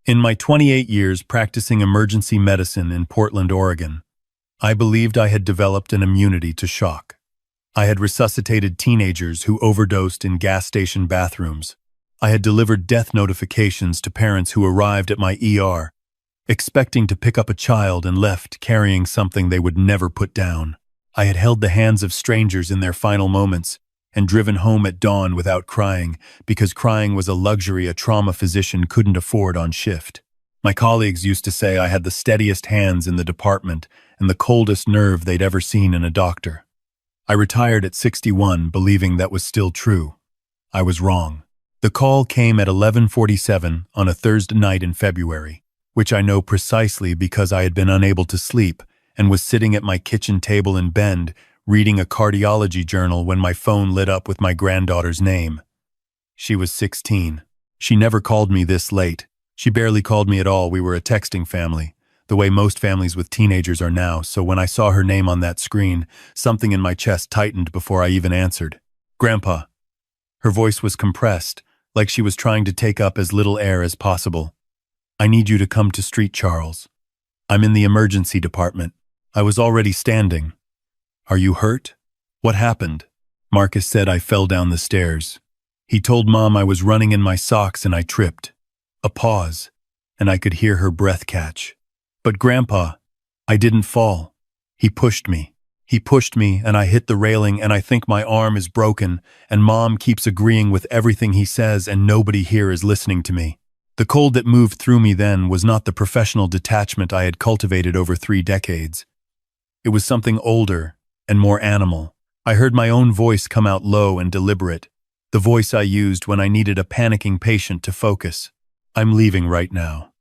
In my 28 years practicing emergency medicine in Portland, Oregon, I believed I had developed an immunity to shock. I had resuscitated teenagers who overdosed in gas station bathrooms. I had delivered death notifications to parents who arrived at my ER, expecting to pick up a child and left carrying something they would never put down. I had held the hands of strangers in their final moments and driven home at dawn without crying, because crying was a luxury a trauma physician couldn't afford on shift. My colleagues used to say I had the steadiest hands in the department and the coldest nerve they'd ever seen in a doctor. I retired at 61, believing that was still true. I was wrong. The call came at 11:47 on a Thursday night in February, which I know precisely because I had been unable to sleep and was sitting at my kitchen table in Bend reading a cardiology journal when my phone lit up with my granddaughter's name. She was 16. She never called me this late. She barely called me at all. We were a texting family, the way most families with teenagers are now, so when I saw her name on that screen, something in my chest tightened before I even answered. "Grandpa." Her voice was compressed, like she was trying to take up as little air as possible. "I need you to come to Street Charles. I'm in the emergency department." I was already standing. "Are you hurt? What happened?" Marcus said I fell down the stairs. He told Mom I was running in my socks and I tripped. A pause, and I could hear her breath catch. "But Grandpa, I didn't fall." He pushed me. And I hit the railing and I think my arm is broken, and Mom keeps agreeing with everything he says and nobody here is listening to me. The cold that moved through me then was not the professional detachment I had cultivated over 3 decades. It was something older and more animal. I heard my own voice come out low and deliberate, the voice I used when I needed a panicking patient to focus. "I'm leaving right now.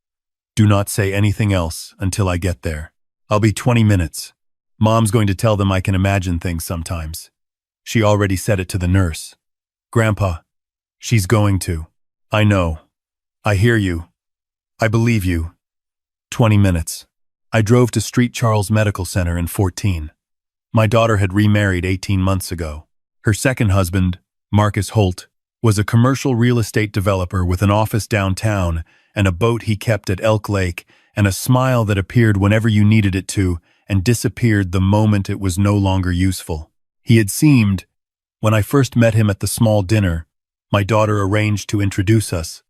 Do not say anything else until I get there. I'll be 20 minutes. Mom's going to tell them I can imagine things sometimes." She already said it to the nurse. "Grandpa, she's going to. I know. I hear you. I believe you." 20 minutes. I drove to Street Charles Medical Center in 14. My daughter had remarried 18 months ago. Her second husband, Marcus Holt, was a commercial real estate developer with an office downtown and a boat he kept at Elk Lake and a smile that appeared whenever you needed it to and disappeared the moment it was no longer useful. He had seemed, when I first met him at the small dinner my daughter arranged to introduce us,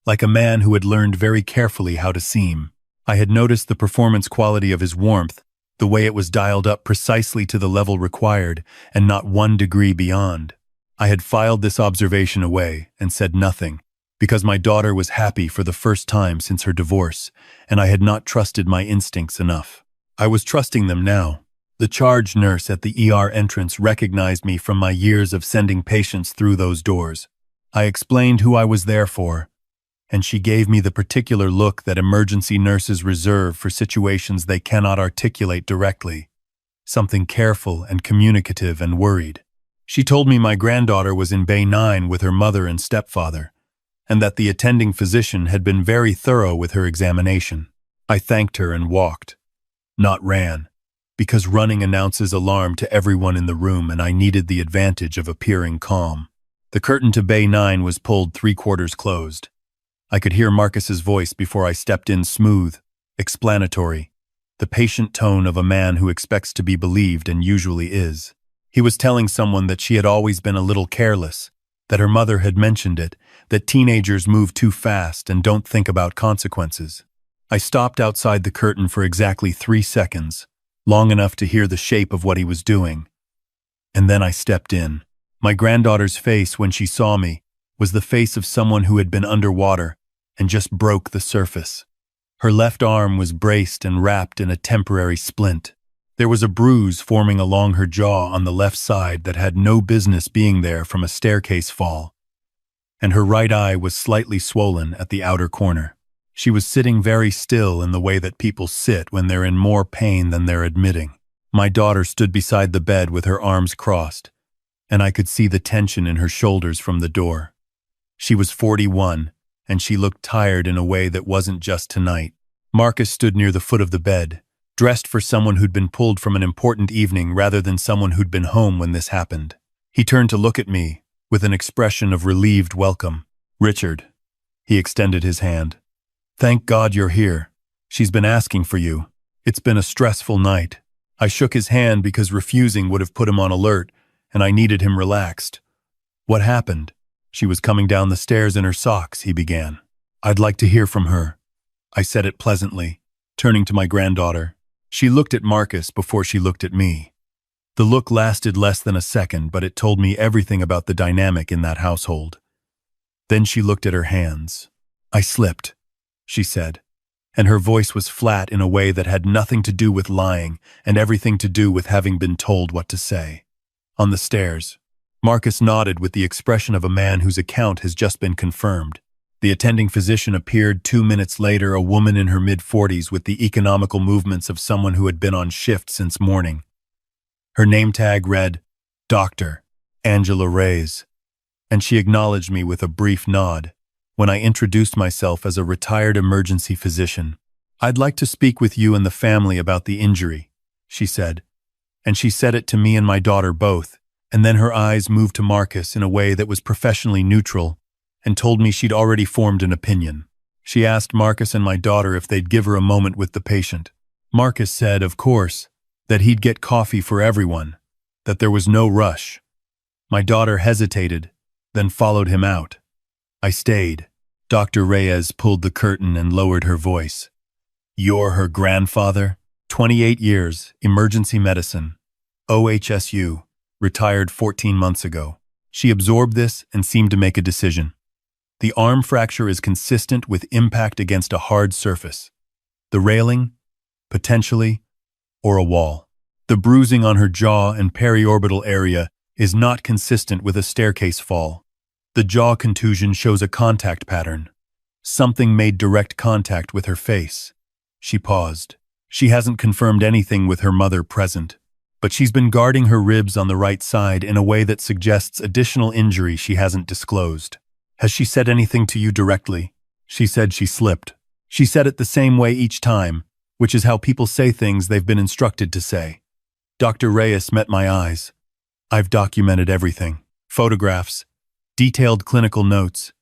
like a man who had learned very carefully how to seem. I had noticed the performance quality of his warmth, the way it was dialed up precisely to the level required and not 1 degree beyond. I had filed this observation away and said nothing, because my daughter was happy for the first time since her divorce, and I had not trusted my instincts enough. I was trusting them now. The charge nurse at the ER entrance recognized me from my years of sending patients through those doors. I explained who I was there for, and she gave me the particular look that emergency nurses reserve for situations they cannot articulate directly, something careful and communicative and worried. She told me my granddaughter was in Bay 9 with her mother and stepfather, and that the attending physician had been very thorough with her examination. I thanked her and walked, not ran, because running announces alarm to everyone in the room and I needed the advantage of appearing calm. The curtain to Bay 9 was pulled 3/4 closed. I could hear Marcus's voice before I stepped in, smooth, explanatory, the patient tone of a man who expects to be believed and usually is. He was telling someone that she had always been a little careless, that her mother had mentioned it, that teenagers move too fast and don't think about consequences. I stopped outside the curtain for exactly 3 seconds, long enough to hear the shape of what he was doing. And then I stepped in. My granddaughter's face when she saw me was the face of someone who had been underwater and just broke the surface. Her left arm was braced and wrapped in a temporary splint. There was a bruise forming along her jaw on the left side that had no business being there from a staircase fall, and her right eye was slightly swollen at the outer corner. She was sitting very still in the way that people sit when they're in more pain than they're admitting. My daughter stood beside the bed with her arms crossed, and I could see the tension in her shoulders from the door. She was 41, and she looked tired in a way that wasn't just tonight. Marcus stood near the foot of the bed, dressed for someone who'd been pulled from an important evening rather than someone who'd been home when this happened. He turned to look at me, with an expression of relieved welcome. "Richard." He extended his hand. Thank God you're here. She's been asking for you. It's been a stressful night. I shook his hand because refusing would have put him on alert, and I needed him relaxed. What happened? She was coming down the stairs in her socks, he began. I'd like to hear from her. I said it pleasantly, turning to my granddaughter. She looked at Marcus before she looked at me. The look lasted less than a second, but it told me everything about the dynamic in that household. Then she looked at her hands. I slipped, she said, and her voice was flat in a way that had nothing to do with lying and everything to do with having been told what to say. On the stairs, Marcus nodded with the expression of a man whose account has just been confirmed. The attending physician appeared 2 minutes later, a woman in her mid-40s with the economical movements of someone who had been on shift since morning. Her name tag read, Dr. Angela Reyes, and she acknowledged me with a brief nod when I introduced myself as a retired emergency physician. I'd like to speak with you and the family about the injury, she said, and she said it to me and my daughter both, and then her eyes moved to Marcus in a way that was professionally neutral and told me she'd already formed an opinion. She asked Marcus and my daughter if they'd give her a moment with the patient. Marcus said, of course, that he'd get coffee for everyone, that there was no rush. My daughter hesitated, then followed him out. I stayed. Dr. Reyes pulled the curtain and lowered her voice. You're her grandfather? 28 years, emergency medicine, OHSU, retired 14 months ago. She absorbed this and seemed to make a decision. The arm fracture is consistent with impact against a hard surface. The railing, potentially, or a wall. The bruising on her jaw and periorbital area is not consistent with a staircase fall. The jaw contusion shows a contact pattern. Something made direct contact with her face. She paused. She hasn't confirmed anything with her mother present, but she's been guarding her ribs on the right side in a way that suggests additional injury she hasn't disclosed. Has she said anything to you directly? She said she slipped. She said it the same way each time, which is how people say things they've been instructed to say. Dr. Reyes met my eyes. I've documented everything. Photographs, detailed clinical notes,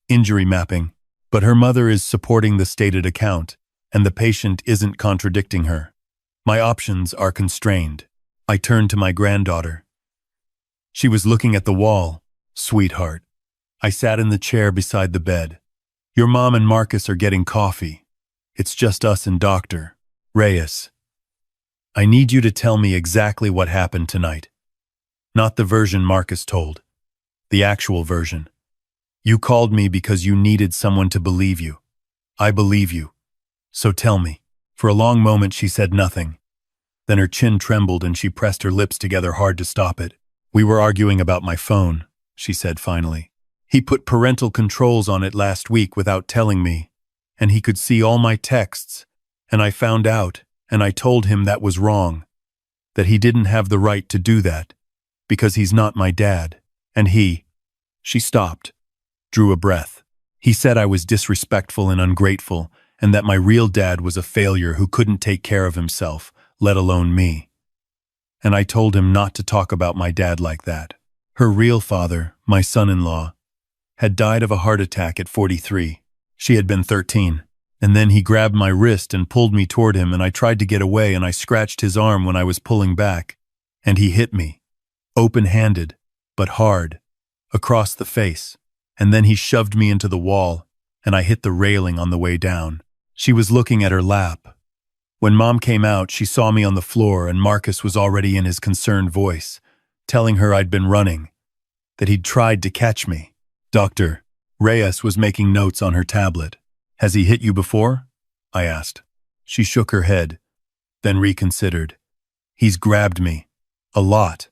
injury mapping, but her mother is supporting the stated account, and the patient isn't contradicting her. My options are constrained. I turned to my granddaughter. She was looking at the wall. Sweetheart. I sat in the chair beside the bed. Your mom and Marcus are getting coffee. It's just us and Dr. Reyes. I need you to tell me exactly what happened tonight. Not the version Marcus told. The actual version. You called me because you needed someone to believe you. I believe you. So tell me. For a long moment she said nothing. Then her chin trembled and she pressed her lips together hard to stop it. We were arguing about my phone, she said finally. He put parental controls on it last week without telling me, and he could see all my texts, and I found out, and I told him that was wrong, that he didn't have the right to do that, because he's not my dad, and She stopped, drew a breath. He said I was disrespectful and ungrateful, and that my real dad was a failure who couldn't take care of himself, let alone me. And I told him not to talk about my dad like that. Her real father, my son-in-law, had died of a heart attack at 43. She had been 13. And then he grabbed my wrist and pulled me toward him, and I tried to get away, and I scratched his arm when I was pulling back. And he hit me, open-handed, but hard, across the face. And then he shoved me into the wall, and I hit the railing on the way down. She was looking at her lap. When Mom came out, she saw me on the floor, and Marcus was already in his concerned voice, telling her I'd been running, that he'd tried to catch me. Dr. Reyes was making notes on her tablet. Has he hit you before? I asked. She shook her head, then reconsidered. He's grabbed me. A lot.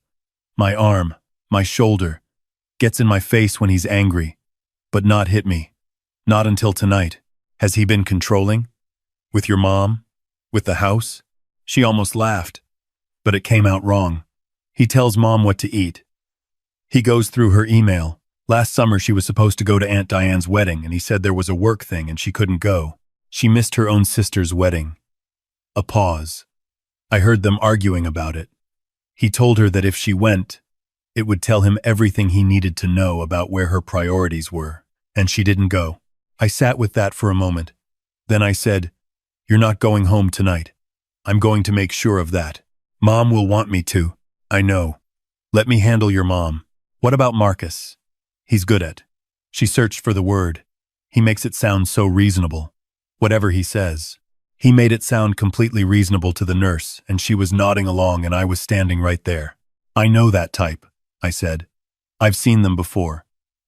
My arm, my shoulder. Gets in my face when he's angry. But not hit me. Not until tonight. Has he been controlling? With your mom? With the house? She almost laughed. But it came out wrong. He tells Mom what to eat. He goes through her email. Last summer she was supposed to go to Aunt Diane's wedding, and he said there was a work thing and she couldn't go. She missed her own sister's wedding. A pause. I heard them arguing about it. He told her that if she went, it would tell him everything he needed to know about where her priorities were, and she didn't go. I sat with that for a moment. Then I said, "You're not going home tonight. I'm going to make sure of that. Mom will want me to. I know. Let me handle your mom. What about Marcus? He's good at." She searched for the word. "He makes it sound so reasonable. Whatever he says." He made it sound completely reasonable to the nurse, and she was nodding along and I was standing right there. "I know that type," I said. "I've seen them before.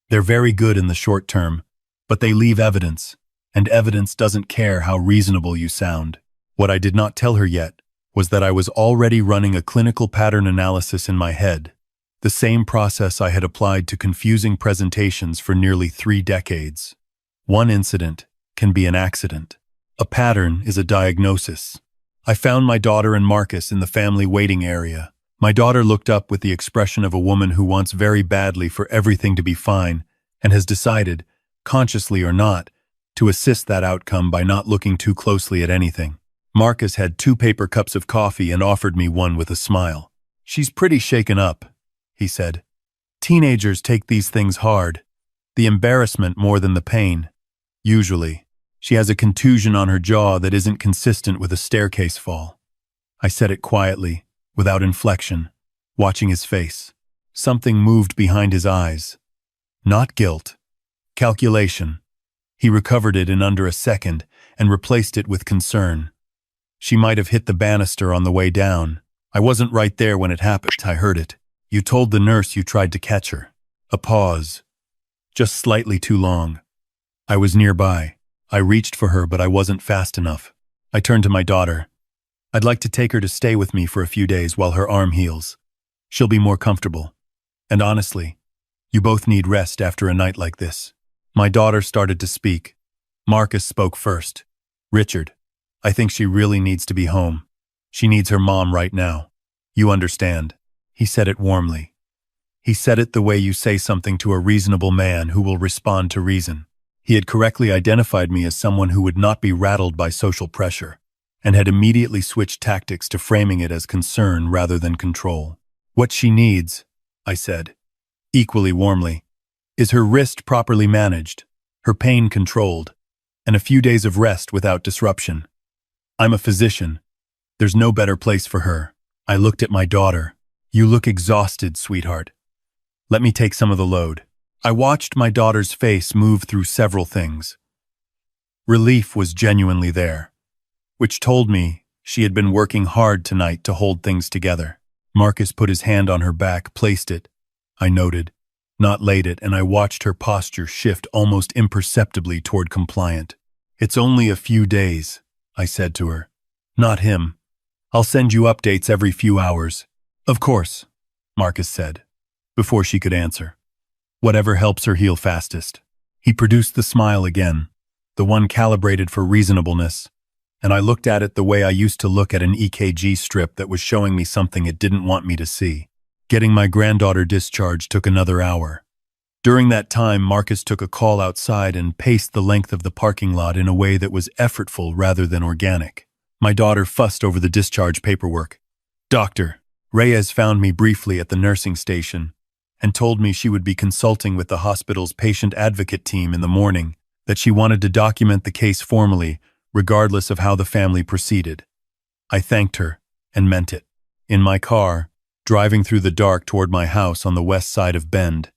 They're very good in the short term, but they leave evidence, and evidence doesn't care how reasonable you sound." What I did not tell her yet was that I was already running a clinical pattern analysis in my head, the same process I had applied to confusing presentations for nearly 3 decades. One incident can be an accident. A pattern is a diagnosis. I found my daughter and Marcus in the family waiting area. My daughter looked up with the expression of a woman who wants very badly for everything to be fine and has decided, consciously or not, to assist that outcome by not looking too closely at anything. Marcus had 2 paper cups of coffee and offered me one with a smile. "She's pretty shaken up," he said. "Teenagers take these things hard. The embarrassment more than the pain. Usually. She has a contusion on her jaw that isn't consistent with a staircase fall." I said it quietly, without inflection, watching his face. Something moved behind his eyes. Not guilt. Calculation. He recovered it in under a second and replaced it with concern. "She might have hit the banister on the way down. I wasn't right there when it happened. I heard it. You told the nurse you tried to catch her." A pause. Just slightly too long. I was nearby. I reached for her, but I wasn't fast enough. I turned to my daughter. "I'd like to take her to stay with me for a few days while her arm heals. She'll be more comfortable. And honestly, you both need rest after a night like this." My daughter started to speak. Marcus spoke first. "Richard, I think she really needs to be home. She needs her mom right now. You understand." He said it warmly. He said it the way you say something to a reasonable man who will respond to reason. He had correctly identified me as someone who would not be rattled by social pressure, and had immediately switched tactics to framing it as concern rather than control. "What she needs," I said, equally warmly, "is her wrist properly managed, her pain controlled, and a few days of rest without disruption. I'm a physician. There's no better place for her." I looked at my daughter. "You look exhausted, sweetheart. Let me take some of the load." I watched my daughter's face move through several things. Relief was genuinely there, which told me she had been working hard tonight to hold things together. Marcus put his hand on her back, placed it, I noted, not laid it, and I watched her posture shift almost imperceptibly toward compliant. "It's only a few days," I said to her. "Not him. I'll send you updates every few hours." "Of course," Marcus said, before she could answer. "Whatever helps her heal fastest." He produced the smile again, the one calibrated for reasonableness, and I looked at it the way I used to look at an EKG strip that was showing me something it didn't want me to see. Getting my granddaughter discharged took another hour. During that time, Marcus took a call outside and paced the length of the parking lot in a way that was effortful rather than organic. My daughter fussed over the discharge paperwork. "Doctor, Reyes found me briefly at the nursing station and told me she would be consulting with the hospital's patient advocate team in the morning, that she wanted to document the case formally, regardless of how the family proceeded." I thanked her and meant it. In my car, driving through the dark toward my house on the west side of Bend,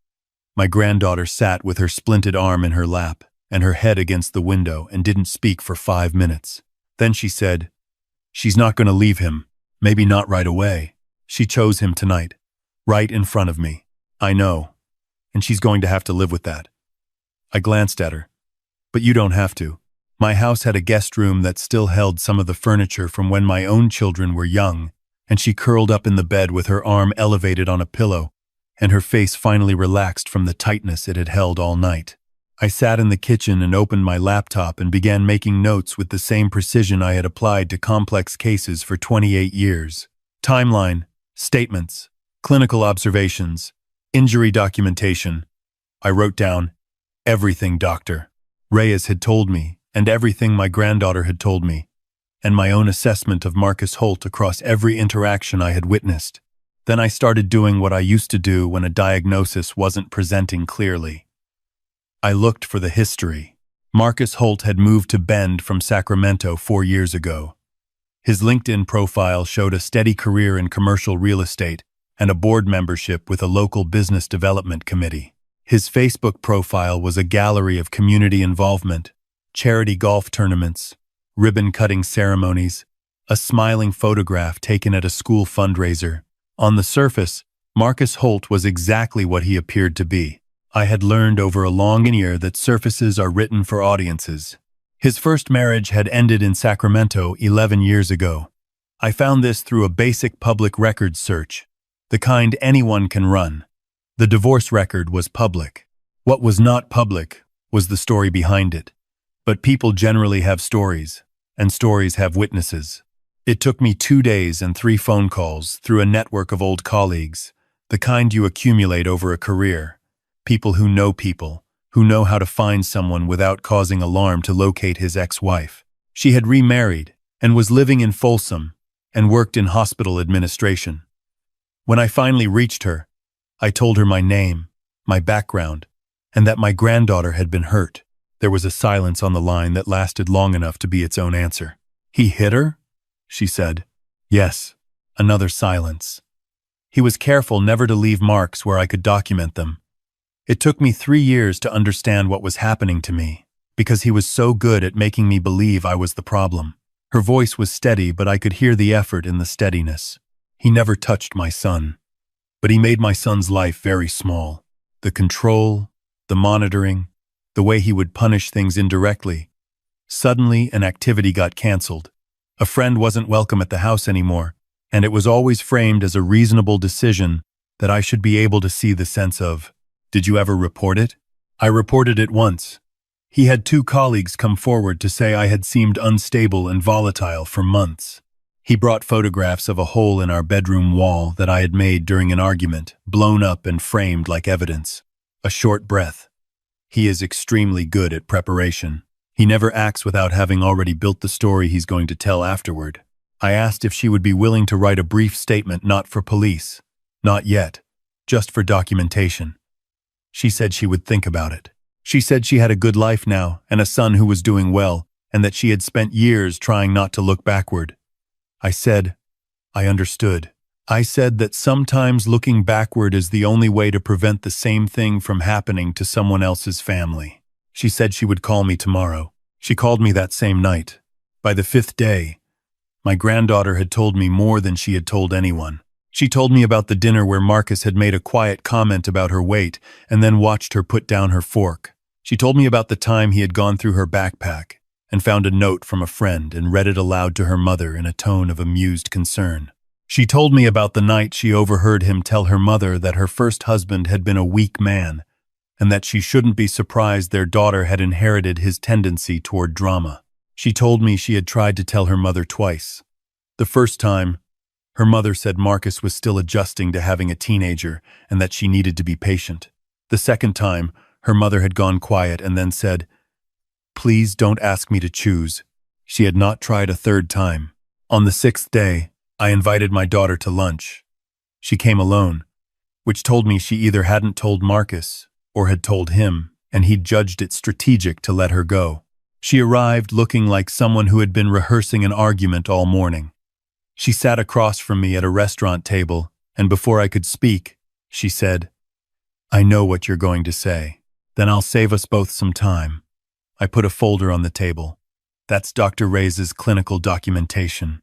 my granddaughter sat with her splinted arm in her lap and her head against the window and didn't speak for 5 minutes. Then she said, "She's not going to leave him, maybe not right away. She chose him tonight, right in front of me. I know, and she's going to have to live with that." I glanced at her. "But you don't have to." My house had a guest room that still held some of the furniture from when my own children were young, and she curled up in the bed with her arm elevated on a pillow, and her face finally relaxed from the tightness it had held all night. I sat in the kitchen and opened my laptop and began making notes with the same precision I had applied to complex cases for 28 years. Timeline, statements, clinical observations, injury documentation. I wrote down, "Everything, doctor." Reyes had told me, and everything my granddaughter had told me, and my own assessment of Marcus Holt across every interaction I had witnessed. Then I started doing what I used to do when a diagnosis wasn't presenting clearly. I looked for the history. Marcus Holt had moved to Bend from Sacramento 4 years ago. His LinkedIn profile showed a steady career in commercial real estate and a board membership with a local business development committee. His Facebook profile was a gallery of community involvement, charity golf tournaments, ribbon-cutting ceremonies, a smiling photograph taken at a school fundraiser. On the surface, Marcus Holt was exactly what he appeared to be. I had learned over a long year that surfaces are written for audiences. His first marriage had ended in Sacramento 11 years ago. I found this through a basic public records search, the kind anyone can run. The divorce record was public. What was not public was the story behind it. But people generally have stories, and stories have witnesses. It took me 2 days and 3 phone calls through a network of old colleagues, the kind you accumulate over a career. People who know how to find someone without causing alarm to locate his ex-wife. She had remarried and was living in Folsom and worked in hospital administration. When I finally reached her, I told her my name, my background, and that my granddaughter had been hurt. There was a silence on the line that lasted long enough to be its own answer. "He hit her?" she said. "Yes." Another silence. He was careful never to leave marks where I could document them. It took me 3 years to understand what was happening to me, because he was so good at making me believe I was the problem. Her voice was steady, but I could hear the effort in the steadiness. He never touched my son, but he made my son's life very small. The control, the monitoring, the way he would punish things indirectly. Suddenly, an activity got canceled. A friend wasn't welcome at the house anymore, and it was always framed as a reasonable decision that I should be able to see the sense of, "Did you ever report it?" I reported it once. He had 2 colleagues come forward to say I had seemed unstable and volatile for months. He brought photographs of a hole in our bedroom wall that I had made during an argument, blown up and framed like evidence. A short breath. He is extremely good at preparation. He never acts without having already built the story he's going to tell afterward. I asked if she would be willing to write a brief statement not for police. Not yet. Just for documentation. She said she would think about it. She said she had a good life now and a son who was doing well, and that she had spent years trying not to look backward. I said, I understood. I said that sometimes looking backward is the only way to prevent the same thing from happening to someone else's family. She said she would call me tomorrow. She called me that same night. By the 5th day, my granddaughter had told me more than she had told anyone. She told me about the dinner where Marcus had made a quiet comment about her weight and then watched her put down her fork. She told me about the time he had gone through her backpack and found a note from a friend and read it aloud to her mother in a tone of amused concern. She told me about the night she overheard him tell her mother that her first husband had been a weak man and that she shouldn't be surprised their daughter had inherited his tendency toward drama. She told me she had tried to tell her mother twice. The first time, her mother said Marcus was still adjusting to having a teenager and that she needed to be patient. The second time, her mother had gone quiet and then said, "Please don't ask me to choose." She had not tried a third time. On the 6th day, I invited my daughter to lunch. She came alone, which told me she either hadn't told Marcus or had told him, and he'd judged it strategic to let her go. She arrived looking like someone who had been rehearsing an argument all morning. She sat across from me at a restaurant table, and before I could speak, she said, "I know what you're going to say. Then I'll save us both some time." I put a folder on the table. That's Dr. Reyes's clinical documentation.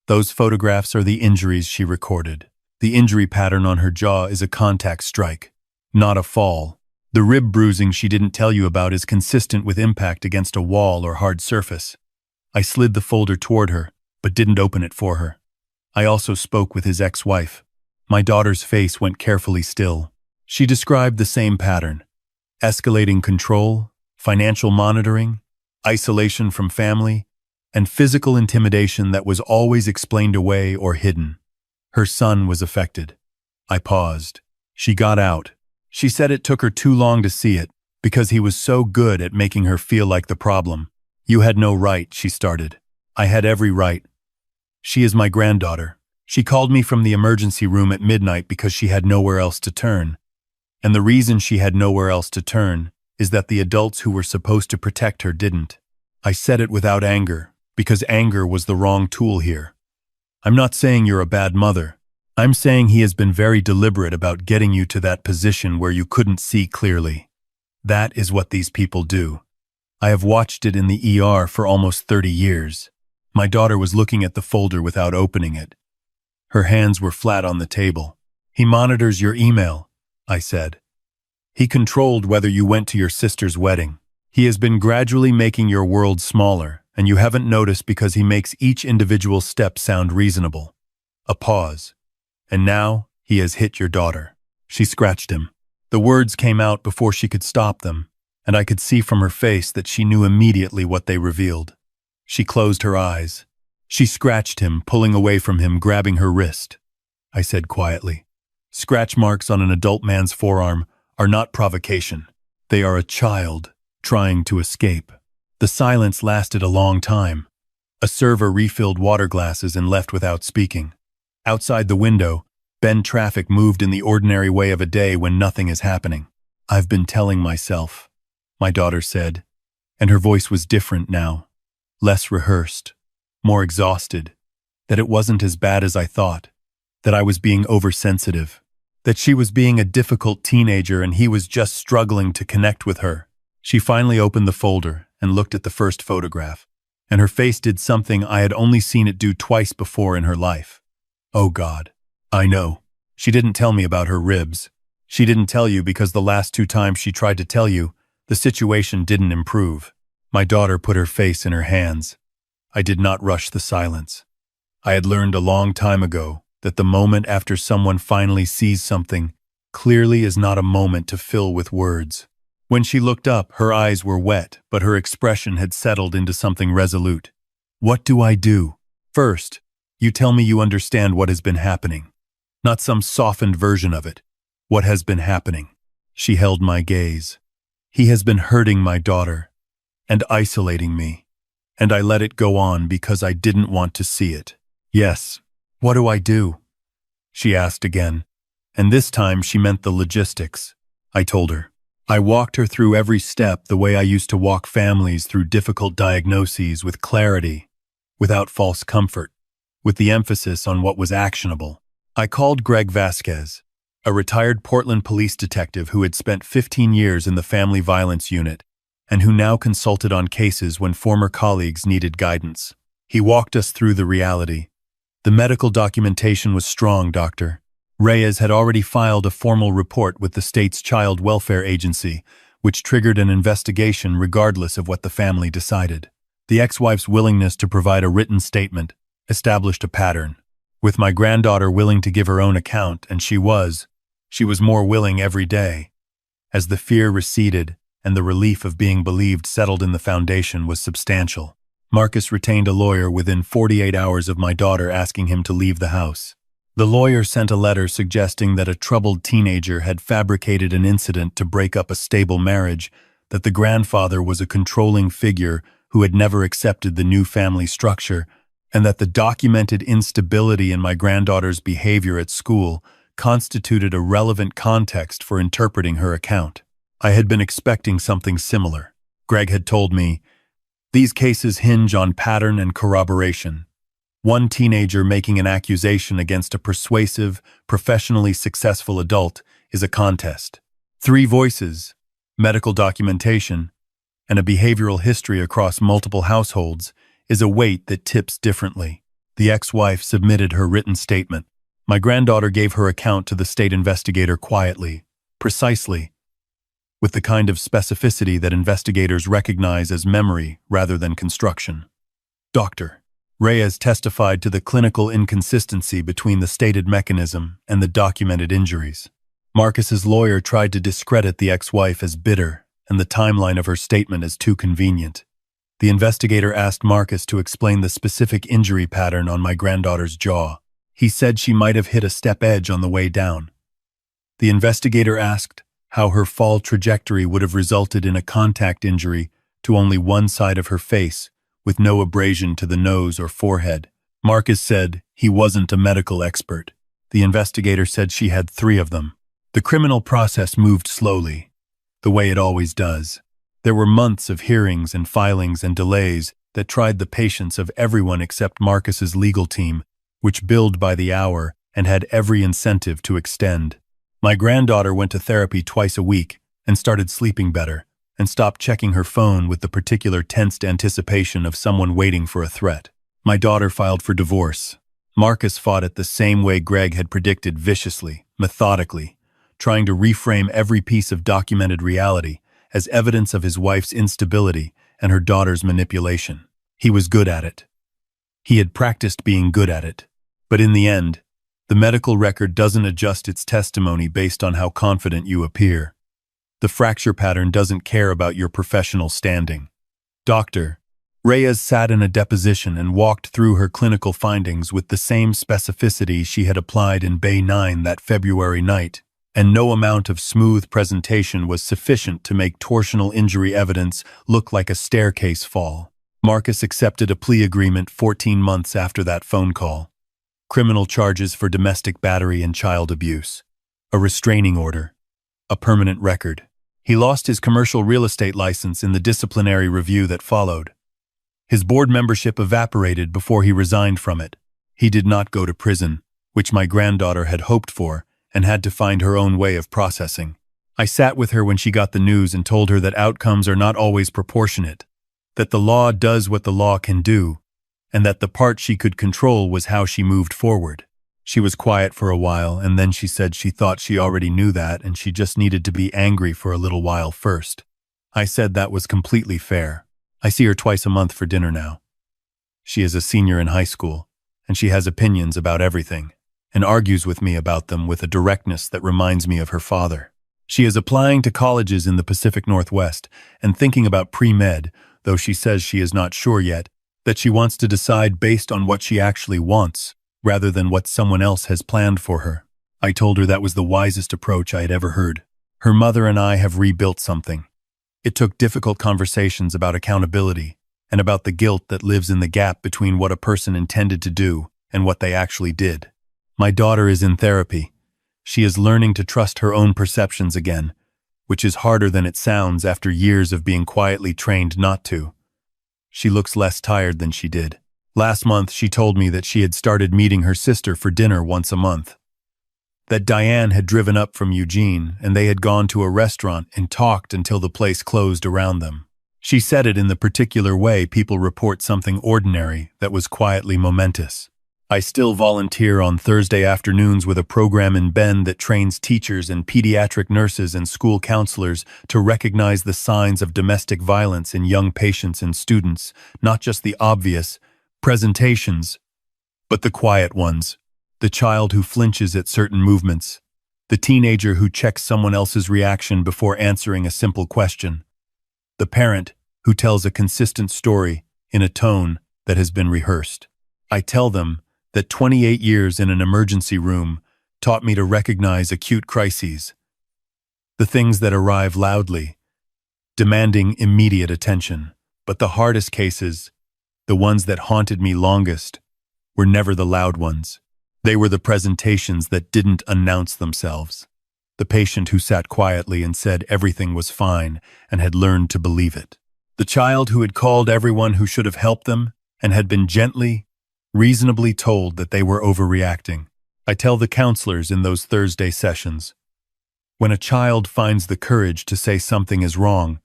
Those photographs are the injuries she recorded. The injury pattern on her jaw is a contact strike, not a fall. The rib bruising she didn't tell you about is consistent with impact against a wall or hard surface. I slid the folder toward her, but didn't open it for her. I also spoke with his ex-wife. My daughter's face went carefully still. She described the same pattern: escalating control, financial monitoring, isolation from family, and physical intimidation that was always explained away or hidden. Her son was affected. I paused. She got out. She said it took her too long to see it, because he was so good at making her feel like the problem. "You had no right," she started. "I had every right. She is my granddaughter. She called me from the emergency room at midnight because she had nowhere else to turn. And the reason she had nowhere else to turn is that the adults who were supposed to protect her didn't. I said it without anger, because anger was the wrong tool here. I'm not saying you're a bad mother. I'm saying he has been very deliberate about getting you to that position where you couldn't see clearly. That is what these people do. I have watched it in the ER for almost 30 years. My daughter was looking at the folder without opening it. Her hands were flat on the table. He monitors your email, I said. He controlled whether you went to your sister's wedding. He has been gradually making your world smaller, and you haven't noticed because he makes each individual step sound reasonable. A pause. And now, he has hit your daughter. She scratched him. The words came out before she could stop them, and I could see from her face that she knew immediately what they revealed. She closed her eyes. She scratched him, pulling away from him, grabbing her wrist. I said quietly, "Scratch marks on an adult man's forearm are not provocation. They are a child trying to escape." The silence lasted a long time. A server refilled water glasses and left without speaking. Outside the window, Bend traffic moved in the ordinary way of a day when nothing is happening. "I've been telling myself," my daughter said, and her voice was different now, less rehearsed, more exhausted, that it wasn't as bad as I thought, that I was being oversensitive, that she was being a difficult teenager and he was just struggling to connect with her. She finally opened the folder and looked at the first photograph, and her face did something I had only seen it do twice before in her life. "Oh God, I know. She didn't tell me about her ribs. She didn't tell you because the last 2 times she tried to tell you, the situation didn't improve." My daughter put her face in her hands. I did not rush the silence. I had learned a long time ago that the moment after someone finally sees something clearly is not a moment to fill with words. When she looked up, her eyes were wet, but her expression had settled into something resolute. "What do I do? First, you tell me you understand what has been happening. Not some softened version of it. What has been happening?" She held my gaze. "He has been hurting my daughter and isolating me, and I let it go on because I didn't want to see it." "Yes. What do I do?" she asked again, and this time she meant the logistics. I told her. I walked her through every step the way I used to walk families through difficult diagnoses, with clarity, without false comfort, with the emphasis on what was actionable. I called Greg Vasquez, a retired Portland police detective who had spent 15 years in the family violence unit and who now consulted on cases when former colleagues needed guidance. He walked us through the reality. "The medical documentation was strong, Doctor. Reyes had already filed a formal report with the state's child welfare agency, which triggered an investigation regardless of what the family decided. The ex-wife's willingness to provide a written statement established a pattern. With my granddaughter willing to give her own account, and she was more willing every day. As the fear receded and the relief of being believed settled in, the foundation was substantial. Marcus retained a lawyer within 48 hours of my daughter asking him to leave the house. The lawyer sent a letter suggesting that a troubled teenager had fabricated an incident to break up a stable marriage, that the grandfather was a controlling figure who had never accepted the new family structure, and that the documented instability in my granddaughter's behavior at school constituted a relevant context for interpreting her account. I had been expecting something similar. Greg had told me, "These cases hinge on pattern and corroboration. One teenager making an accusation against a persuasive, professionally successful adult is a contest. 3 voices, medical documentation, and a behavioral history across multiple households is a weight that tips differently." The ex-wife submitted her written statement. My granddaughter gave her account to the state investigator quietly, precisely, with the kind of specificity that investigators recognize as memory rather than construction. "Doctor, Reyes testified to the clinical inconsistency between the stated mechanism and the documented injuries. Marcus's lawyer tried to discredit the ex-wife as bitter and the timeline of her statement as too convenient. The investigator asked Marcus to explain the specific injury pattern on my granddaughter's jaw. He said she might have hit a step edge on the way down. The investigator asked how her fall trajectory would have resulted in a contact injury to only one side of her face, with no abrasion to the nose or forehead. Marcus said he wasn't a medical expert. The investigator said she had 3 of them. The criminal process moved slowly. the way it always does. There were months of hearings and filings and delays that tried the patience of everyone except Marcus's legal team, which billed by the hour and had every incentive to extend. My granddaughter went to therapy twice a week and started sleeping better, and stopped checking her phone with the particular tensed anticipation of someone waiting for a threat. My daughter filed for divorce. Marcus fought it the same way Greg had predicted, viciously, methodically, trying to reframe every piece of documented reality as evidence of his wife's instability and her daughter's manipulation. He was good at it. He had practiced being good at it. But in the end, the medical record doesn't adjust its testimony based on how confident you appear. The fracture pattern doesn't care about your professional standing. Dr. Reyes sat in a deposition and walked through her clinical findings with the same specificity she had applied in Bay 9 that February night, and no amount of smooth presentation was sufficient to make torsional injury evidence look like a staircase fall. Marcus accepted a plea agreement 14 months after that phone call. Criminal charges for domestic battery and child abuse. A restraining order. A permanent record. He lost his commercial real estate license in the disciplinary review that followed. His board membership evaporated before he resigned from it. He did not go to prison, which my granddaughter had hoped for, and had to find her own way of processing. I sat with her when she got the news and told her that outcomes are not always proportionate, that the law does what the law can do, and that the part she could control was how she moved forward. She was quiet for a while, and then she said she thought she already knew that and she just needed to be angry for a little while first. I said that was completely fair. I see her twice a month for dinner now. She is a senior in high school, and she has opinions about everything, and argues with me about them with a directness that reminds me of her father. She is applying to colleges in the Pacific Northwest and thinking about pre-med, though she says she is not sure yet, that she wants to decide based on what she actually wants, rather than what someone else has planned for her. I told her that was the wisest approach I had ever heard. Her mother and I have rebuilt something. It took difficult conversations about accountability and about the guilt that lives in the gap between what a person intended to do and what they actually did. My daughter is in therapy. She is learning to trust her own perceptions again, which is harder than it sounds after years of being quietly trained not to. She looks less tired than she did. Last month, she told me that she had started meeting her sister for dinner once a month. That Diane had driven up from Eugene and they had gone to a restaurant and talked until the place closed around them. She said it in the particular way people report something ordinary that was quietly momentous. I still volunteer on Thursday afternoons with a program in Bend that trains teachers and pediatric nurses and school counselors to recognize the signs of domestic violence in young patients and students, not just the obvious presentations, but the quiet ones. The child who flinches at certain movements. The teenager who checks someone else's reaction before answering a simple question. The parent who tells a consistent story in a tone that has been rehearsed. I tell them that 28 years in an emergency room taught me to recognize acute crises. The things that arrive loudly, demanding immediate attention. But the hardest cases, the ones that haunted me longest, were never the loud ones. They were the presentations that didn't announce themselves. The patient who sat quietly and said everything was fine and had learned to believe it. The child who had called everyone who should have helped them and had been gently, reasonably told that they were overreacting. I tell the counselors in those Thursday sessions, when a child finds the courage to say something is wrong,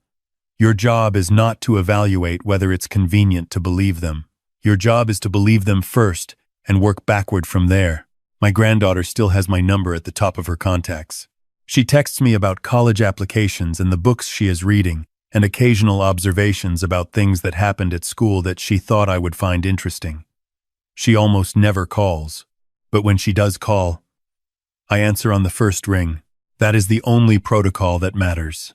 your job is not to evaluate whether it's convenient to believe them. Your job is to believe them first and work backward from there. My granddaughter still has my number at the top of her contacts. She texts me about college applications and the books she is reading, and occasional observations about things that happened at school that she thought I would find interesting. She almost never calls, but when she does call, I answer on the first ring. That is the only protocol that matters.